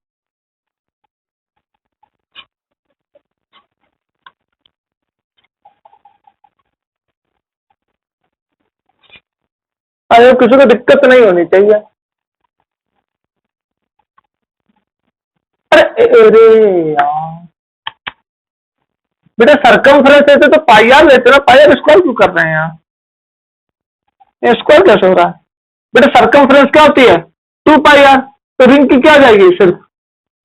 [SPEAKER 1] अरे किसी को दिक्कत नहीं होनी चाहिए। अरे यार बेटा सरकमफ्रेंस लेते तो पाई आर लेते ना, पाई आर स्क्वायर क्यों कर रहे हैं यहाँ, ये स्क्वायर कैसे हो रहा है बेटा। सरकमफ्रेंस क्या होती है, 2 पाई आर, तो रिंग की क्या आ जाएगी, सिर्फ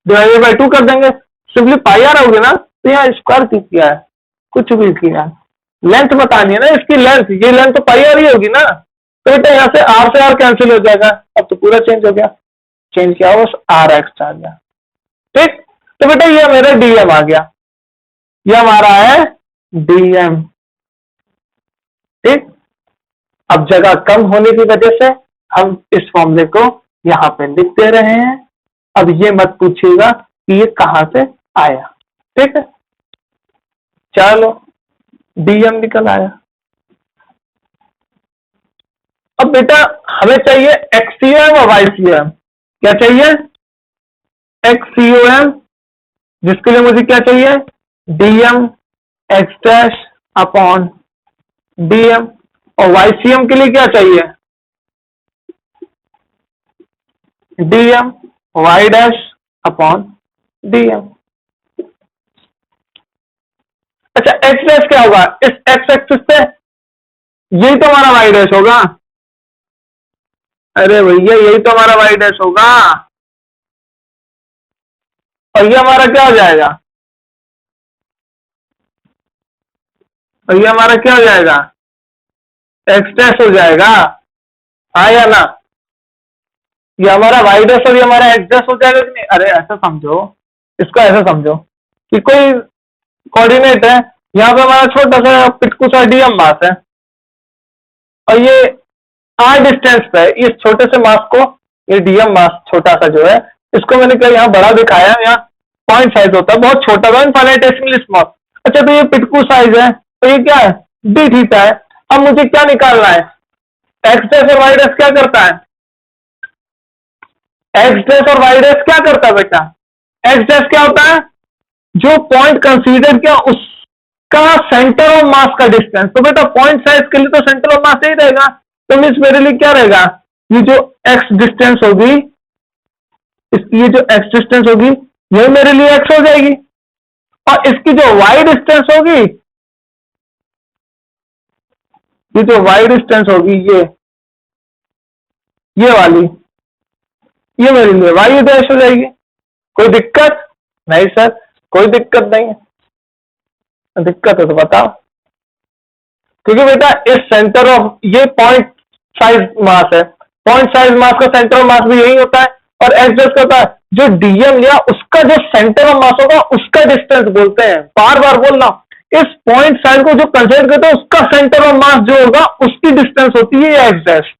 [SPEAKER 1] डिवाइडेड बाई 2 कर देंगे, सिंपली पाई आर होगी ना। तो यहाँ स्क्वायर की किया है, कुछ भी किया है, लेंथ बतानी है ना इसकी, लेंथ, ये लेंथ तो पाई आर ही होगी ना। तो बेटा यहाँ से आर कैंसिल हो जाएगा, अब तो पूरा चेंज हो गया, चेंज किया बस आर एक्स आ गया। ठीक, तो बेटा ये मेरा डीएम आ गया, ये हमारा है डीएम। ठीक, अब जगह कम होने की वजह से हम इस फॉर्मूले को यहां पे लिख दे रहे हैं। अब ये मत पूछिएगा कि ये कहां से आया। ठीक है, चलो डीएम निकल आया। अब बेटा हमें चाहिए एक्ससीओएम और वाईसीओएम। क्या चाहिए, एक्ससीओएम, जिसके लिए मुझे क्या चाहिए, d m x dash upon d m, और वाईसीएम के लिए क्या चाहिए, d m y dash upon d m. अच्छा एक्स डैश क्या होगा, इस एक्स एक्सिस पे यही तो हमारा वाई डैश होगा। अरे भैया यही तो हमारा वाई डैश होगा, और ये हमारा क्या हो जाएगा, और ये हमारा क्या हो जाएगा, एक्स डैश हो जाएगा, हाँ या ना। ये हमारा वाई डैश और ये हमारा एक्स डैश हो जाएगा कि नहीं। अरे ऐसा समझो, इसको ऐसा समझो कि कोई कोऑर्डिनेट है, यहाँ पे हमारा छोटा सा पिटकू सा डीएम मास है, और ये आर डिस्टेंस पे इस छोटे से मास को, ये डीएम मास छोटा सा जो है, इसको मैंने क्या यहाँ बड़ा दिखाया, यहाँ पॉइंट साइज होता है बहुत छोटा सा, इनफाइनेटेसिमली स्मॉल। अच्छा तो ये पिटकू साइज है, तो ये क्या है, डी थीटा है। अब मुझे क्या निकालना है, एक्स डैश और वाई डैश क्या करता है, एक्स डैश और वाई डैश क्या करता है बेटा, एक्स डैश क्या होता है, जो पॉइंट कंसीडर किया उसका सेंटर ऑफ मास का डिस्टेंस। तो बेटा पॉइंट साइज के लिए तो सेंटर ऑफ मास यही रहेगा, तो मीन्स मेरे लिए क्या रहेगा, ये जो एक्स डिस्टेंस होगी, इसकी ये जो एक्स डिस्टेंस होगी ये मेरे लिए एक्स हो जाएगी, और इसकी जो वाई डिस्टेंस होगी, ये जो वाई डिस्टेंस होगी ये वाली, ये मेरे लिए वाई डैश हो जाएगी। कोई दिक्कत नहीं सर, कोई दिक्कत नहीं है, दिक्कत है तो बताओ। क्योंकि बेटा इस सेंटर ऑफ, ये पॉइंट साइज मास है, पॉइंट साइज मास का सेंटर ऑफ मास भी यही होता है, और एक्स डैश का होता है जो डीएम लिया उसका जो सेंटर ऑफ मास होगा उसका डिस्टेंस बोलते हैं। बार बार बोलना, इस पॉइंट साइज को जो कंसीडर करते हैं उसका सेंटर ऑफ मास जो होगा उसकी डिस्टेंस होती है x dash.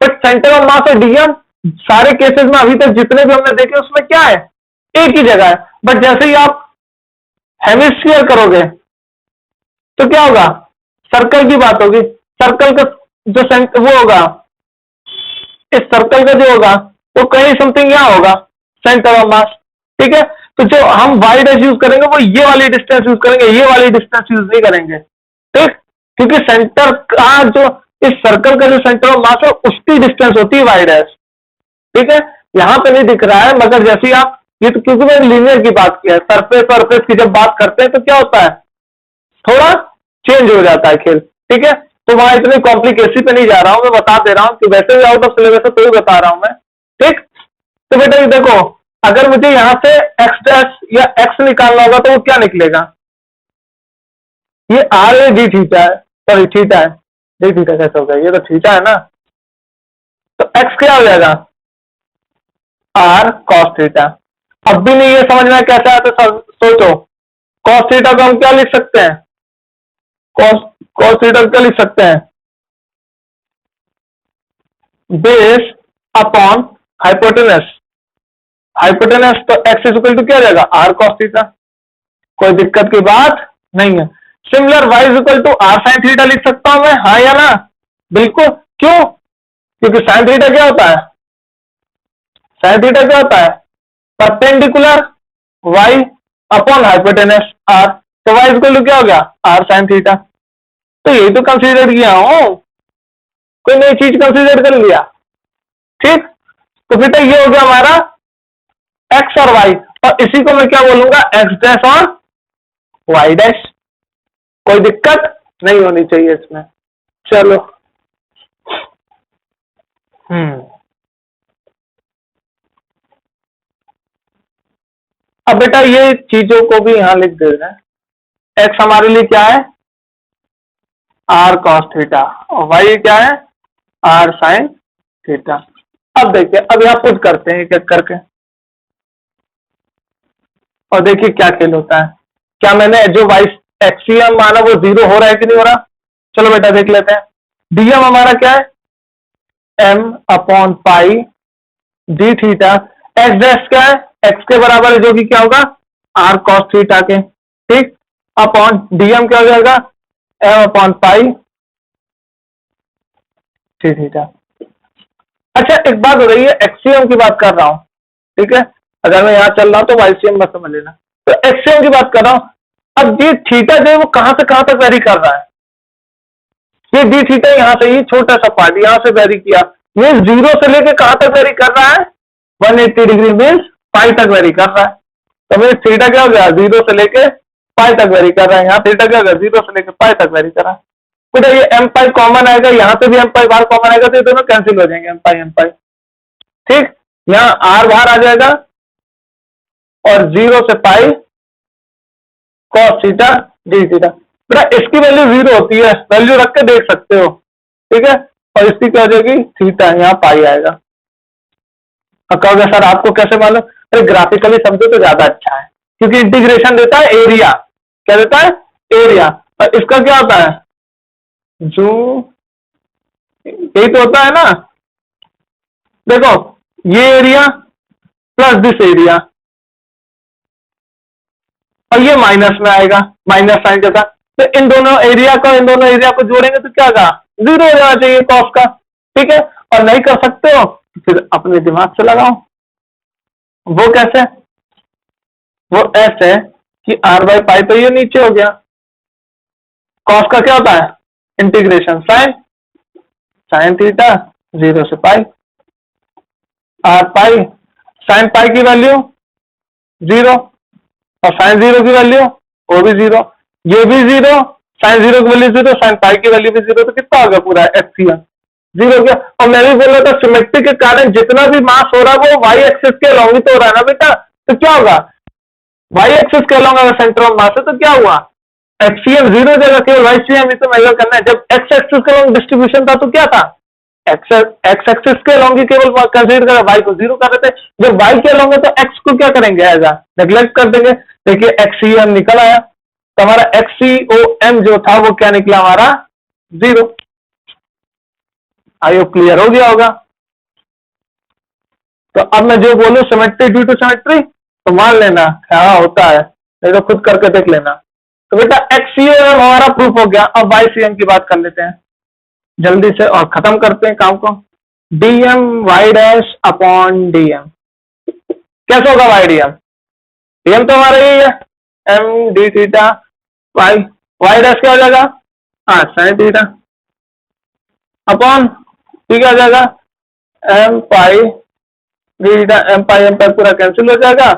[SPEAKER 1] But centre of mass और डीएम सारे केसेस में अभी तक जितने भी हमने देखे उसमें क्या है, एक ही जगह है। बट जैसे ही आप हेमिस्फीयर करोगे तो क्या होगा, सर्कल की बात होगी, सर्कल का जो वो होगा इस सर्कल का जो होगा वो कहीं समथिंग यहाँ होगा सेंटर ऑफ मास। ठीक है, तो जो हम वाई डैश यूज करेंगे वो ये वाली डिस्टेंस यूज करेंगे, ये वाली डिस्टेंस यूज नहीं करेंगे। ठीक, क्योंकि सेंटर का जो इस सर्कल का जो सेंटर ऑफ मास है उसकी डिस्टेंस होती है वाई डैश। ठीक है, यहां पे नहीं दिख रहा है मगर जैसे ही आप ये तो क्योंकि मैंने लीनियर की बात की है, सरफेस सरफेस की जब बात करते हैं तो क्या होता है थोड़ा चेंज हो जाता है खेल। ठीक है, तो वहां इतनी कॉम्प्लिकेसी पे नहीं जा रहा हूं, मैं बता दे रहा हूं कि वैसे भी आउट ऑफ सिलेबस है तो ही बता रहा हूं मैं। ठीक, तो बेटा ये देखो अगर मुझे यहां से एक्स डैश या एक्स निकालना होगा तो वो क्या निकलेगा, ये आर ए डी थीटा है, सॉरी थीटा है, डी थीटा कैसे होगा, ये तो थीटा है ना, तो एक्स क्या हो जाएगा आर कॉस थीटा। अब भी नहीं ये समझना कैसा है तो सोचो, कॉस थीटा को हम क्या लिख सकते हैं, कॉस थीटा क्या लिख सकते हैं, बेस अपॉन हाइपोटेनस। हाइपोटेनस तो एक्स इज इक्वल टू क्या जाएगा आर कॉस थीटा, कोई दिक्कत की बात नहीं है। Similar y is equal to r sine theta लिख सकता हूं मैं, हाँ या ना, बिल्कुल। क्यों, क्योंकि साइन थीटा क्या होता है, साइन थीटा क्या होता है perpendicular y upon hypotenuse r, तो वाई इक्वल टू क्या हो गया आर साइन थीटा। तो यही तो कंसीडर किया हूं, कोई नई चीज कंसीडर कर लिया। ठीक, तो बेटा ये हो गया हमारा एक्स और वाई, और इसी को मैं क्या बोलूंगा एक्स डैश और वाई डैश, कोई दिक्कत नहीं होनी चाहिए इसमें। चलो अब बेटा ये चीजों को भी यहां लिख देना है। एक्स हमारे लिए क्या है आर कॉस थीटा और वाई क्या है आर साइन थीटा। अब देखिए अब यहां पुट करते हैं एक एक करके और देखिए क्या खेल होता है। क्या मैंने जो वाई एक्सियम माना वो 0 हो रहा है कि नहीं हो रहा, चलो बेटा देख लेते हैं। डीएम हमारा क्या है m upon pi d theta, x dash क्या है एक्स के बराबर है जो कि क्या होगा आर कॉस थीटा के। ठीक, अपॉन डीएम क्या हो जाएगा m upon pi d theta. अच्छा एक बात हो रही है, एक्सियम की बात कर रहा हूं, ठीक है, अगर मैं यहां चल रहा हूं तो वाईसीएम मत समझ लेना, तो एक्सियम की बात कर रहा हूं। अब ये थीटा जो है वो कहां से कहां तक वेरी कर रहा है, ये डी थीटा यहां से ही छोटा सा पार्ट यहां से वेरी किया, ये 0 से लेके कहां तक वेरी कर रहा है 180 डिग्री मीन्स पाई तक वेरी कर रहा है। तो मेरे थीटा क्या हो गया 0 से लेके पाई तक वेरी कर रहा है, यहाँ थीटा क्या हो गया 0 से लेके पाई तक वेरी कर रहा है। बेटा ये एम पाई कॉमन आएगा, यहां से भी एम पाई बाहर कॉमन आएगा, तो ये दोनों कैंसिल हो जाएंगे एम पाई। ठीक, यहां आर बाहर आ जाएगा और 0 से pi cos theta D theta. बेटा इसकी वैल्यू 0 होती है, वैल्यू रख के देख सकते हो। ठीक है, और इसकी क्या हो जाएगी थीटा, यहाँ पाई आएगा। और कहोगे सर आपको कैसे मालूम, अरे ग्राफिकली समझो तो ज्यादा अच्छा है, क्योंकि इंटीग्रेशन देता है एरिया, क्या देता है एरिया, और इसका क्या होता है जो यही तो होता है ना, देखो ये एरिया प्लस दिस एरिया और ये माइनस में आएगा, माइनस साइन के साथ, तो इन दोनों एरिया को जोड़ेंगे तो क्या होगा 0 हो जाना चाहिए कॉस का। ठीक है, और नहीं कर सकते हो तो फिर अपने दिमाग से लगाओ। वो कैसे, वो ऐसे कि आर बाई पाई तो ये नीचे हो गया, कॉस का क्या होता है इंटीग्रेशन साइन थीटा 0 से पाई, आर पाई साइन पाई की वैल्यू 0 और साइन 0 की वैल्यू वो भी 0, ये भी 0, साइन 0 की वैल्यू 0, साइन पाई की वैल्यू भी 0, तो कितना होगा पूरा एक्सियम 0 गया। और मैं भी बोल रहा था सिमेट्री के कारण जितना भी मास हो रहा है वो वाई एक्सिस के अलॉन्ग ही तो हो रहा है ना बेटा, तो क्या होगा वाई एक्सिस के अलॉन्ग अगर सेंटर ऑफ मास है तो क्या हुआ एक्सियम 0 जगह केवल वाईसीएम ही तो मेजर करना है। जब एक्स एक्सिस के अलॉन्ग डिस्ट्रीब्यूशन था तो क्या था एक्स एक्सिस के अलॉन्ग ही केवल कंसीडर कर वाई को 0 कर रहे थे, जब वाई के अलॉन्ग है तो एक्स को क्या करेंगे एज नेग्लेक्ट कर देंगे। देखिए एक्सीएम निकल आया, तो हमारा एक्सीओएम जो था वो क्या निकला हमारा 0। आई होप क्लियर हो गया होगा। तो अब मैं जो बोलूं सिमेट्री ड्यू टू सिमेट्री तो मान लेना हाँ होता है, नहीं तो खुद करके देख लेना। तो बेटा एक्सीओएम हमारा प्रूफ हो गया। अब वाईसीएम की बात कर लेते हैं। जल्दी से और खत्म करते हैं काम को। dm y dash upon dm कैसे होगा y dm? dm तो हमारा यही है m d theta y dash क्या हो जाएगा? हाँ साइन थीटा अपॉन ठीक आ जाएगा m पाई d थीटा। m पाई पूरा कैंसिल हो जाएगा,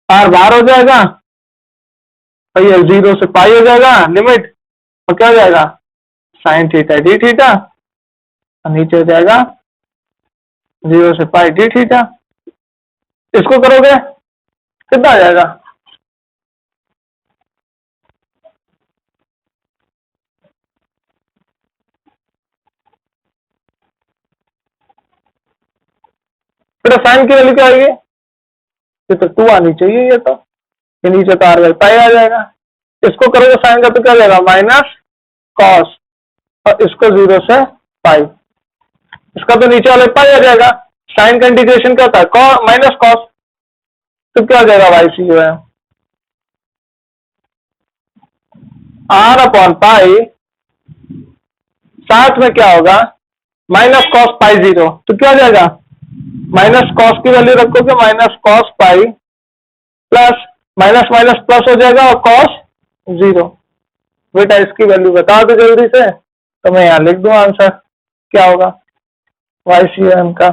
[SPEAKER 1] r बाहर हो जाएगा और ये 0 से पाई हो जाएगा लिमिट, और क्या हो जाएगा साइन थीटा डी थीटा, और नीचे हो जाएगा 0 से पाई डी थीटा। इसको करोगे कितना आ जाएगा? फिर साइन की वैल्यू क्या आएगी? ये तो 2 आनी चाहिए, ये नीचे तो आर बाई पाई आ जाएगा। इसको करोगे साइन का तो क्या जाएगा माइनस कॉस, और इसको 0 से पाई, इसका तो नीचे वाले पाई आ जाएगा। साइन का इंटीग्रेशन क्या होता है माइनस कॉस, तो क्या हो जाएगा वाई सी है आर अपॉन पाई, साथ में क्या होगा माइनस कॉस पाई 0, तो क्या हो जाएगा माइनस कॉस की वैल्यू रखोगे minus cos pi plus minus minus plus हो जाएगा और कॉस 0। बेटा इसकी वैल्यू बता दो जल्दी से, तो मैं यहां लिख दूं आंसर क्या होगा YCM का,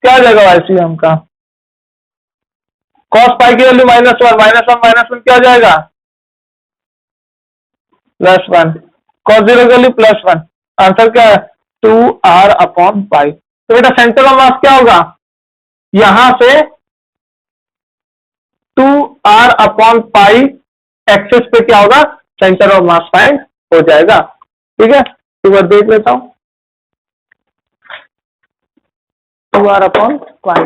[SPEAKER 1] क्या आ जाएगा YCM का? कॉस पाई की वैल्यू -1 -1 क्या हो जाएगा +1, कॉस 0 की वैल्यू +1, आंसर क्या है 2r अपॉन पाई। तो बेटा सेंटर ऑफ मास क्या होगा, यहां से 2r अपॉन पाई एक्सेस पे क्या होगा सेंटर ऑफ मास फाइंड हो जाएगा। ठीक है, एक बार देख लेता हूं 2r अपॉन पाई।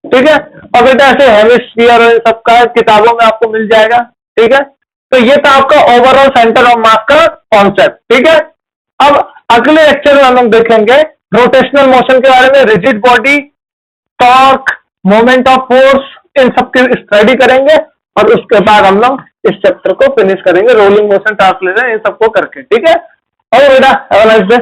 [SPEAKER 1] ठीक है, और बेटा ऐसे हेमिस्फीयर और सबका किताबों में आपको मिल जाएगा। ठीक है, तो ये था आपका ओवरऑल सेंटर ऑफ मास का कॉन्सेप्ट। ठीक है, अब अगले लेक्चर में हम देखेंगे रोटेशनल मोशन के बारे में, rigid body, torque, moment of force, इन सब की स्टडी करेंगे, और उसके बाद हम लोग इस चैप्टर को फिनिश करेंगे रोलिंग मोशन, ट्रांसलेशन, इन सबको करके। ठीक है, और बेटा हैव अ नाइस डे।